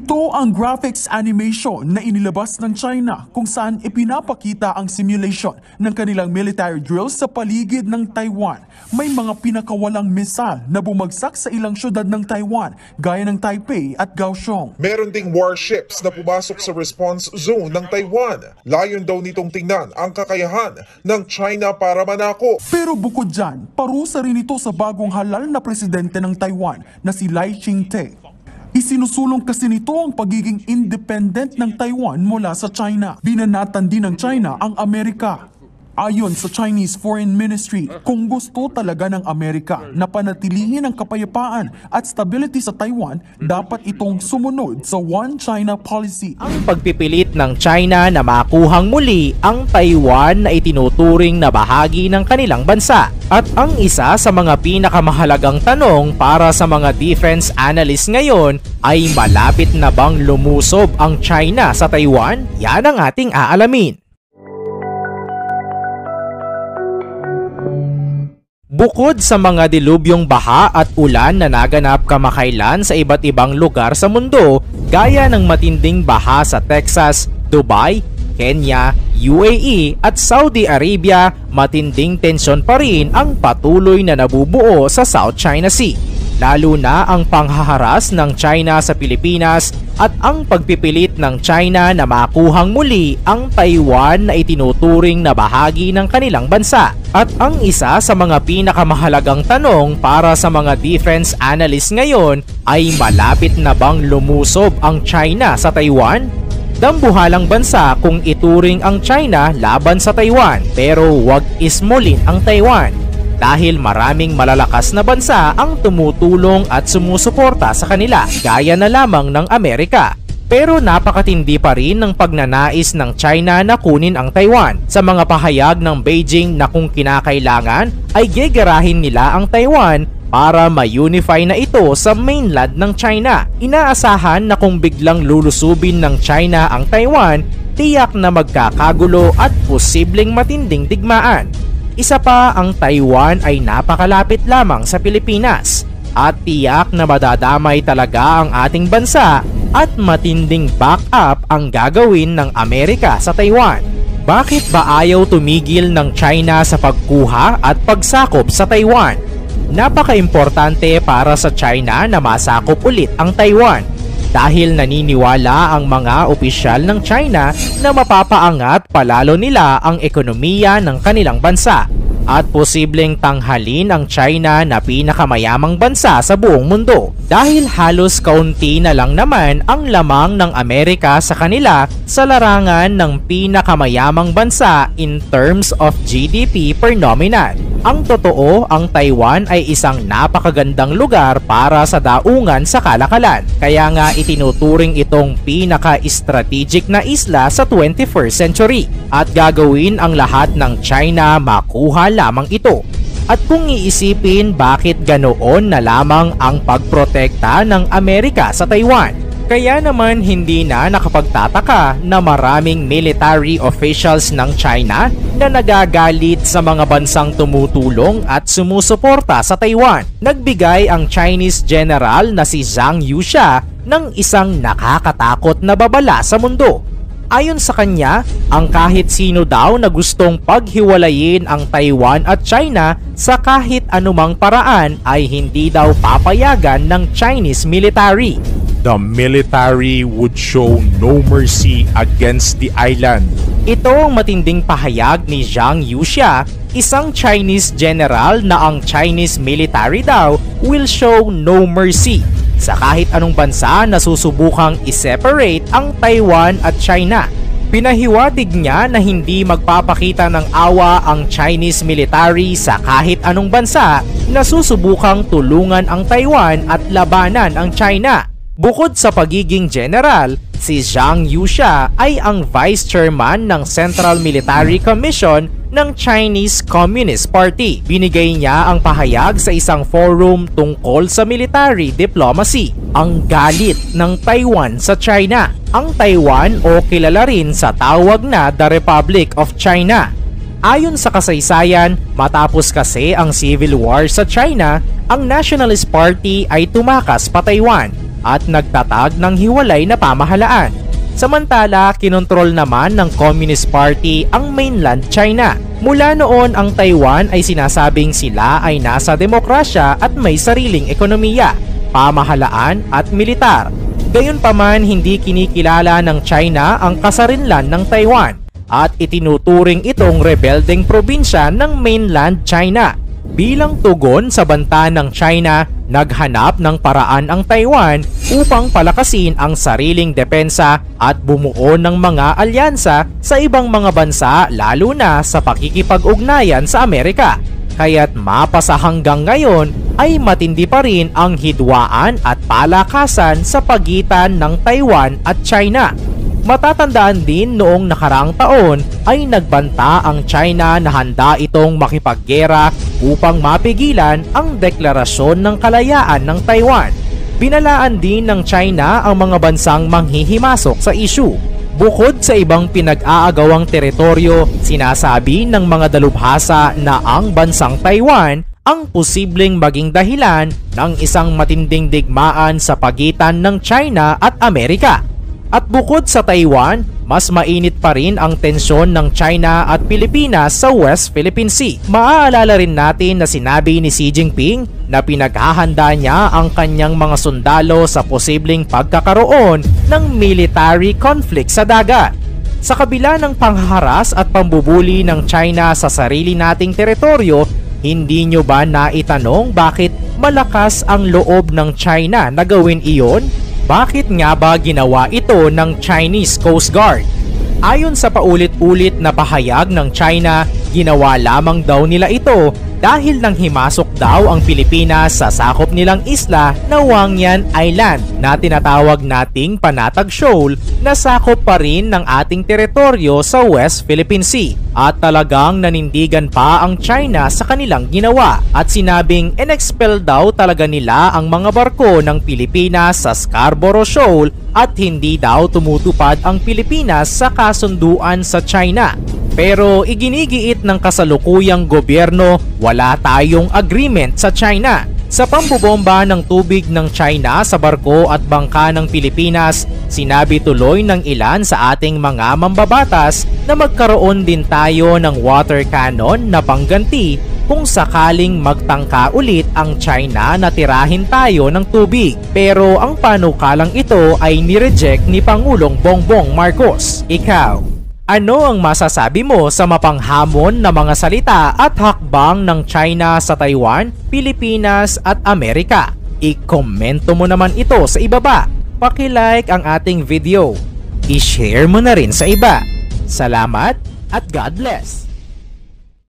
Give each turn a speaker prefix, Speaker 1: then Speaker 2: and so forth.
Speaker 1: Ito ang graphics animation na inilabas ng China kung saan ipinapakita ang simulation ng kanilang military drills sa paligid ng Taiwan. May mga pinakawalang misal na bumagsak sa ilang syudad ng Taiwan gaya ng Taipei at Kaohsiung.
Speaker 2: Meron ding warships na pumasok sa response zone ng Taiwan. Layon daw nitong tingnan ang kakayahan ng China para manako.
Speaker 1: Pero bukod dyan, parusa rin ito sa bagong halal na presidente ng Taiwan na si Lai Ching-te. Isinusulong kasi nito ang pagiging independent ng Taiwan mula sa China. Binanatan din ng China ang Amerika. Ayon sa Chinese Foreign Ministry, kung gusto talaga ng Amerika na panatilihin ang kapayapaan at stability sa Taiwan, dapat itong sumunod sa One China policy.
Speaker 3: Ang pagpipilit ng China na makuhang muli ang Taiwan na itinuturing na bahagi ng kanilang bansa. At ang isa sa mga pinakamahalagang tanong para sa mga defense analysts ngayon ay malapit na bang lumusob ang China sa Taiwan? Yan ang ating aalamin. Bukod sa mga dilubyong baha at ulan na naganap kamakailan sa iba't ibang lugar sa mundo, gaya ng matinding baha sa Texas, Dubai, Kenya, UAE at Saudi Arabia, matinding tensyon pa rin ang patuloy na nabubuo sa South China Sea. Lalo na ang panghaharas ng China sa Pilipinas at ang pagpipilit ng China na makuhang muli ang Taiwan na itinuturing na bahagi ng kanilang bansa. At ang isa sa mga pinakamahalagang tanong para sa mga defense analysts ngayon ay malapit na bang lumusob ang China sa Taiwan? Dambuhalang bansa kung ituring ang China laban sa Taiwan, pero wag ismulin ang Taiwan. Dahil maraming malalakas na bansa ang tumutulong at sumusuporta sa kanila, gaya na lamang ng Amerika. Pero napakatindi pa rin ng pagnanais ng China na kunin ang Taiwan sa mga pahayag ng Beijing na kung kinakailangan ay gegerahin nila ang Taiwan para ma-unify na ito sa mainland ng China. Inaasahan na kung biglang lulusubin ng China ang Taiwan, tiyak na magkakagulo at posibleng matinding digmaan. Isa pa, ang Taiwan ay napakalapit lamang sa Pilipinas at tiyak na madadamay talaga ang ating bansa at matinding backup ang gagawin ng Amerika sa Taiwan. Bakit ba ayaw tumigil ng China sa pagkuha at pagsakop sa Taiwan? Napaka-importante para sa China na masakop ulit ang Taiwan dahil naniniwala ang mga opisyal ng China na mapapaangat palalo nila ang ekonomiya ng kanilang bansa at posibleng tanghalin ang China na pinakamayamang bansa sa buong mundo dahil halos kaunti na lang naman ang lamang ng Amerika sa kanila sa larangan ng pinakamayamang bansa in terms of GDP per nominal. Ang totoo, ang Taiwan ay isang napakagandang lugar para sa daungan sa kalakalan. Kaya nga itinuturing itong pinaka-strategic na isla sa 21st century. At gagawin ang lahat ng China makuha lamang ito. At kung iisipin bakit ganoon na lamang ang pagprotekta ng Amerika sa Taiwan, kaya naman hindi na nakapagtataka na maraming military officials ng China na nagagalit sa mga bansang tumutulong at sumusuporta sa Taiwan. Nagbigay ang Chinese general na si Zhang Yuxia ng isang nakakatakot na babala sa mundo. Ayon sa kanya, ang kahit sino daw na gustong paghiwalayin ang Taiwan at China sa kahit anumang paraan ay hindi daw papayagan ng Chinese military.
Speaker 4: The military would show no mercy against the island.
Speaker 3: Ito ang matinding pahayag ni Zhang Yuxia, isang Chinese general na ang Chinese military daw will show no mercy sa kahit anong bansa na susubukang i-separate ang Taiwan at China. Pinahiwatig niya na hindi magpapakita ng awa ang Chinese military sa kahit anong bansa na susubukang tulungan ang Taiwan at labanan ang China. Bukod sa pagiging general, si Zhang Yuxia ay ang vice chairman ng Central Military Commission ng Chinese Communist Party. Binigay niya ang pahayag sa isang forum tungkol sa military diplomacy, ang galit ng Taiwan sa China. Ang Taiwan o kilala rin sa tawag na The Republic of China. Ayon sa kasaysayan, matapos kasi ang civil war sa China, ang Nationalist Party ay tumakas pa Taiwan. at nagtatag ng hiwalay na pamahalaan. Samantala, kinontrol naman ng Communist Party ang mainland China. Mula noon, ang Taiwan ay sinasabing sila ay nasa demokrasya at may sariling ekonomiya, pamahalaan at militar. Gayunpaman, hindi kinikilala ng China ang kasarinlan ng Taiwan at itinuturing itong rebeldeng probinsya ng mainland China. Bilang tugon sa banta ng China, naghanap ng paraan ang Taiwan upang palakasin ang sariling depensa at bumuo ng mga alyansa sa ibang mga bansa, lalo na sa pakikipag-ugnayan sa Amerika. Kaya't mapasa hanggang ngayon ay matindi pa rin ang hidwaan at palakasan sa pagitan ng Taiwan at China. Matatandaan din noong nakaraang taon ay nagbanta ang China na handa itong makipaggera upang mapigilan ang deklarasyon ng kalayaan ng Taiwan. Binalaan din ng China ang mga bansang manghihimasok sa issue. Bukod sa ibang pinag-aagawang teritoryo, sinasabi ng mga dalubhasa na ang bansang Taiwan ang posibleng maging dahilan ng isang matinding digmaan sa pagitan ng China at Amerika. At bukod sa Taiwan, mas mainit pa rin ang tensyon ng China at Pilipinas sa West Philippine Sea. Maaalala rin natin na sinabi ni Xi Jinping na pinaghahanda niya ang kanyang mga sundalo sa posibleng pagkakaroon ng military conflict sa dagat. Sa kabila ng pangharas at pambubuli ng China sa sarili nating teritoryo, hindi nyo ba naitanong bakit malakas ang loob ng China na gawin iyon? Bakit nga ba ginawa ito ng Chinese Coast Guard? Ayon sa paulit-ulit na pahayag ng China, ginawa lamang daw nila ito dahil nang himasok daw ang Pilipinas sa sakop nilang isla na Wangyan Island na tinatawag nating Panatag Shoal na sakop pa rin ng ating teritoryo sa West Philippine Sea. At talagang nanindigan pa ang China sa kanilang ginawa at sinabing inexpel daw talaga nila ang mga barko ng Pilipinas sa Scarborough Shoal at hindi daw tumutupad ang Pilipinas sa kasunduan sa China. Pero iginigiit ng kasalukuyang gobyerno, wala tayong agreement sa China. Sa pambobomba ng tubig ng China sa barko at bangka ng Pilipinas, sinabi tuloy ng ilan sa ating mga mambabatas na magkaroon din tayo ng water cannon na pangganti kung sakaling magtangka ulit ang China na tirahin tayo ng tubig. Pero ang panukalang ito ay nireject ni Pangulong Bongbong Marcos. Ikaw, ano ang masasabi mo sa mapanghamon na mga salita at hakbang ng China sa Taiwan, Pilipinas at Amerika? I-komento mo naman ito sa ibaba. Paki-like ang ating video. I-share mo na rin sa iba. Salamat at God bless!